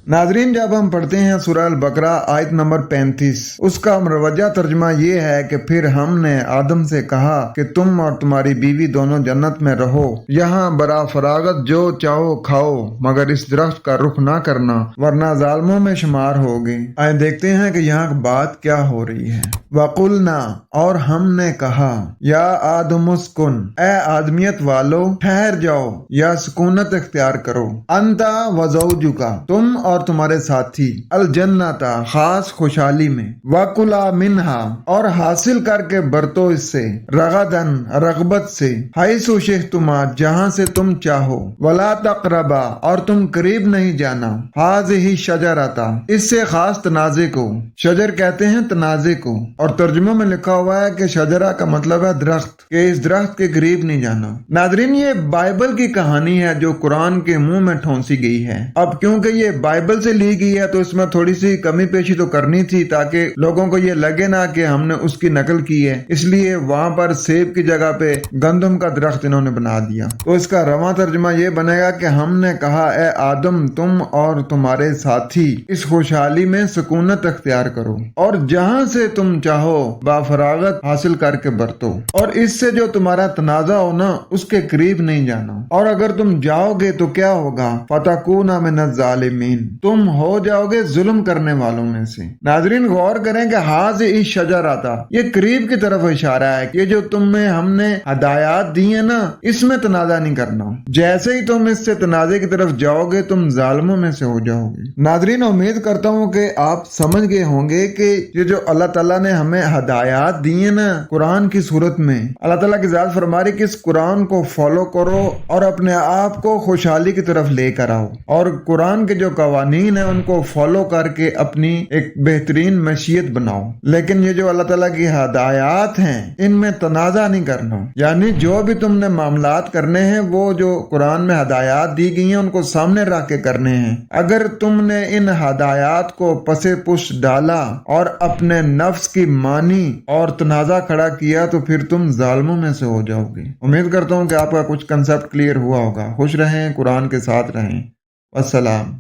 नाजरीन, जब हम पढ़ते हैं सूरह अल-बकरा आयत नंबर 35, उसका मुरवजा तर्जुमा ये है कि फिर हमने आदम से कहा कि तुम और तुम्हारी बीवी दोनों जन्नत में रहो, यहाँ बरा फरागत जो चाहो खाओ, मगर इस दरख्त का रुख ना करना वरना जालिमों में शुमार होगे। आए देखते हैं कि यहाँ बात क्या हो रही है। वकुलना, और हमने कहा, या आदमुस्कुन, ए आदमियत वालो ठहर जाओ या सुकूनत इख्तियार करो, अंता वज़ौजुका, तुम और तुम्हारे साथी, अल जन्नता, खास खुशहाली में, वकुला मिन्हा, और हासिल करके बरतो इससे, रगदन, रगबत से, हाइसु शिख्तुमा, जहाँ से तुम चाहो, वला तक़रबा, और तुम करीब नहीं जाना, हाज़िही शजरता, इससे खास तनाज़े को, शजर कहते हैं तनाज़े को, और तर्जुमे में लिखा हुआ है कि शजरा का मतलब है दरख्त, कि इस दरख्त के करीब नहीं जाना। नादरीन, ये बाइबल की कहानी है जो कुरान के मुंह में ठोंसी गई है। अब क्योंकि ये बाइबल से ली गई है तो इसमें थोड़ी सी कमी पेशी तो करनी थी ताकि लोगों को ये लगे ना कि हमने उसकी नकल की है, इसलिए वहां पर सेब की जगह पे गंदम का दरख्त इन्होंने बना दिया। तो इसका रवा तर्जुमा ये बनेगा कि हमने कहा, ए आदम, तुम और तुम्हारे साथी इस खुशहाली में सुकूनत अख्तियार करो और जहां से तुम चाहो बाफरागत हासिल करके बरतो, और इससे जो तुम्हारा तनाजा हो ना उसके करीब नहीं जाना, और अगर तुम जाओगे तो क्या होगा, फतकूना मिनज़ ज़ालिमीन, तुम हो जाओगे जुल्म करने वालों में से। नाजरीन, गौर करें कि हाज इस शजर आता, ये करीब की तरफ इशारा है कि ये जो तुम्हें हमने हदायत दी है ना, इसमें तनाजा नहीं करना, जैसे ही तुम इससे तनाजे की तरफ जाओगे तुम जालिमों में से हो जाओगे। नाजरीन, उम्मीद करता हूँ कि आप समझ गए होंगे कि ये जो अल्लाह ताला ने हमें हदायत दी है ना कुरान की सूरत में, अल्लाह ताला की ज़ात फरमा रही कि इस कुरान को फॉलो करो और अपने आप को खुशहाली की तरफ लेकर आओ, और कुरान के जो कवानीन है उनको फॉलो करके अपनी एक बेहतरीन मशीयत बनाओ। लेकिन ये जो अल्लाह ताला की हदायत हैं इनमें तनाजा नहीं करना, यानी जो भी तुमने मामलात करने हैं वो जो कुरान में हदायत दी गई हैं उनको सामने रख के करने हैं। अगर तुमने इन हदायत को पसे पुश डाला और अपने नफ्स की मानी और तनाजा खड़ा किया तो फिर तुम जालिमों में से हो जाओगे। उम्मीद करता हूँ कि आपका कुछ कंसेप्ट क्लियर हुआ होगा। खुश रहें, कुरान के साथ रहें। अस्सलाम।